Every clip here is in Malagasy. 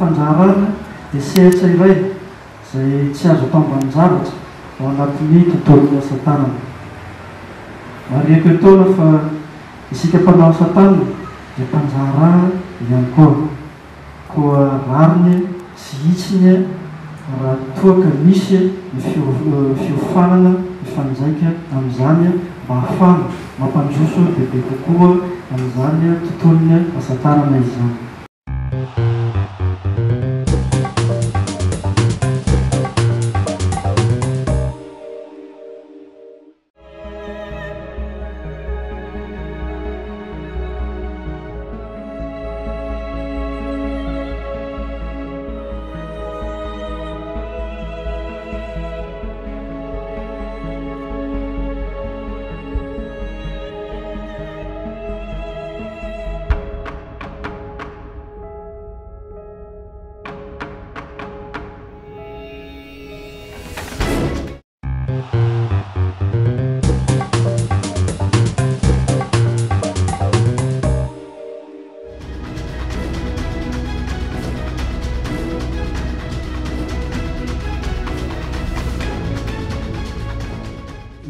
fanjarana dia sehatra iray izay tsy azo atao ambanin-javatra ao anatin'ny tontolon'ny asa tanana. Mariako etaona fa isika mpanao asa tanana dia mpanjara ihany koa rariny sy hitsiny raha toa ka misy ny fiofanana mifanjaika amin'izany mba ahafahana mampandroso bebe kokoa amin'izany tontolony asa tanana izany.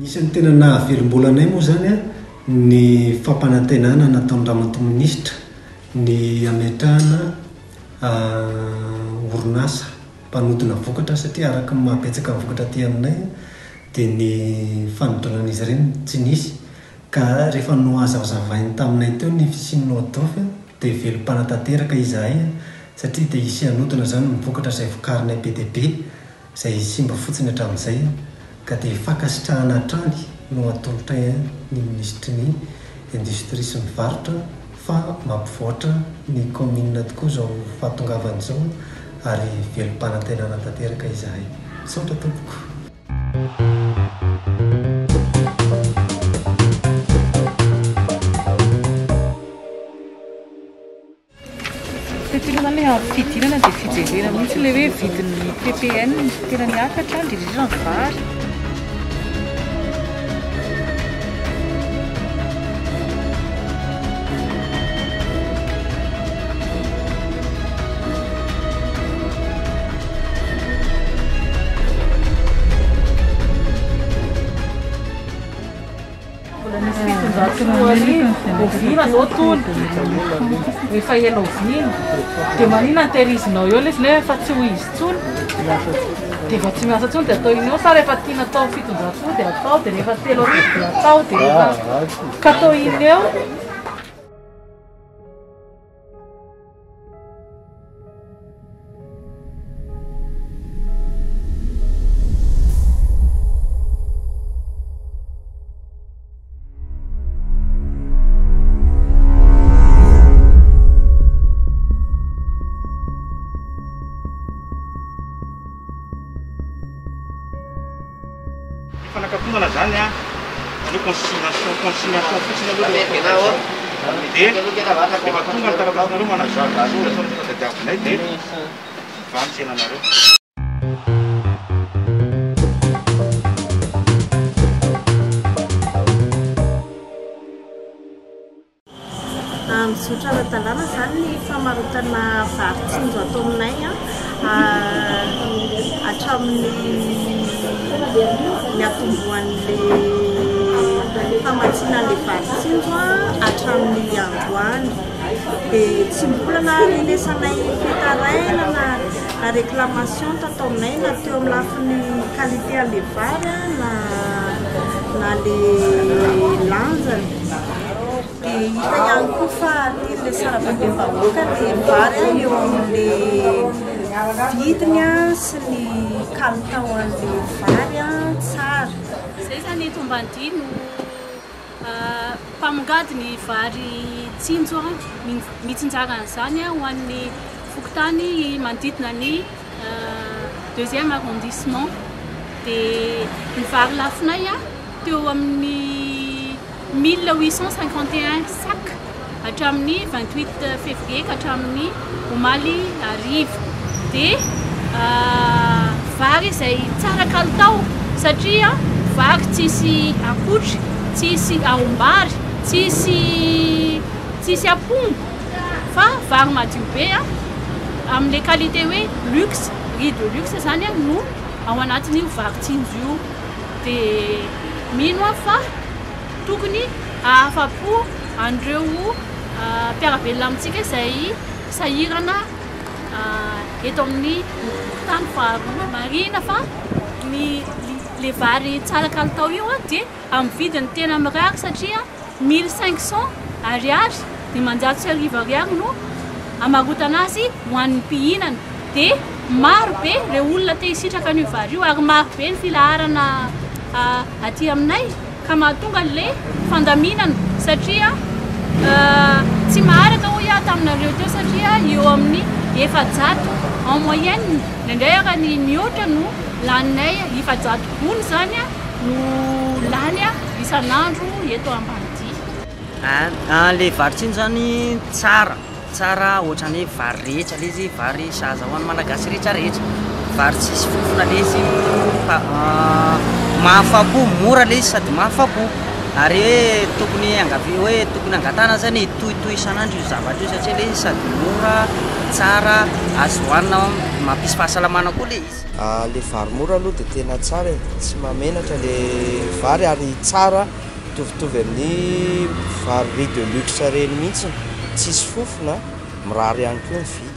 Isan'ny tena nahavelom-bolanay moa zany ny fampanantenana nataon'ny ramatoa-minisitra ny ametrahana orinasa mpanodina vokatra satria araka ny mahabetsaka ny vokatra aty aminay dia ny fanodonan'izy ireny tsy nisy ka rehefa no hazavazavainy taminay teo ny fisian'ny odofy dia velom-panatanteraka izahay satria dia isy hanodina zany ny vokatra izay vokarinay be dia be izay simba fotsiny hatramin'izay ka dia fankasitrahana hatrany no atolotra ny ministry ny industrie sy ny varotra fa mampivoatra ny commune tokoa izao fahatongavan'izao ary velom-panantenana tanteraka izahay. Saotra tompoko. Tena ilay fidirana dia fijerena mihitsy ilay hoe vidin'ny PPN tena niakatra indrindra ny vary. Ovina zao tony rehefa ela ovina dia manina anterizinao eo izy nefa tsy ho izy tsony dia efa tsy miasa tsony dia atao iny eo sa rehefa tiana atao fitonjato dia atao dia rehefa telo arivo dia atao dia rehefa ka atao iny eo. Fanakatongana zany ny consignation fotsiny aloha dia rehefa tonga ny taratasinareo manazava tadiavinay dia vanitsenanareo. Mizotra ara-dalàna zany ny famarotana vary tsinjo atao aminay hatramin'ny atombohan'le famatsianan'le vary tsinjo hatramin'ny androany dia tsy mbolana renesanay fitaraina na réclamation tatao aminay na teo amin'ny lafin'ny qualité an'le vary na le lanjany. Dia hita ihany koa fa le sarababeny vahoaka le vary eo amin'le vidiny sy ny kalitao an'le vary tsara. Izay zany eto Ambanidia mpamongady ny vary tsinjo mitsinjaran'izany ho an'ny fokontany manodidina ny 2e arrondissement dia ny vary lafinay teo amin'ny 1851 sac hatramin'ny 28 février ka hatramin'ny omaly arivo dia vary izay tsara kalitao satria vary tsisy akotry, tsisy aombary, tsisy apongo fa vary madio be amin'le qualité hoe luxe riz de luxe zany no ao anatin'io vakitsinjo io dia mino aho fa tokony ahafa-po andreo mpiarabelona amintsika izay sahirana eto amin'ny tany faharoa marina fa le vary tsara kalitao io dia amin'ny vidiny tena mirary satria 1500 ariary dia manjato sy arivo ariary no amarotana azy ho an'ny mpihinana dia maro be ireo olona te hisitraka an'io vary io ary maro be ny filaharana aty aminay ka mahatonga le fandaminana satria tsy maharaka ho ia taminareo teo satria eo amin'ny 700 en moyenne ndraindray ara ny mihoatra no laninay 700 gony zany no lany isan'andro eto Ambanidia. Le vary tsiny zany tsara ohatrany hoe vary rehetra le izy vary sahaza ho an'ny malagasy rehetrarehetra vary tsisy fofona le izy mahafapo mora le izy sady mahafapo ary tokony angatana zany tohitohy isan'andro io zavatra io satria le izy sady mora tsara azo hoanina mampisy fahasalamana koa le izy. Le vary mora aloha dia tena tsara tsy mamenatra le vary ary tsara mitovitovy amin'ny vary riz de luxe reny mihitsy tsisy fofona mirary ihany koa ny vy.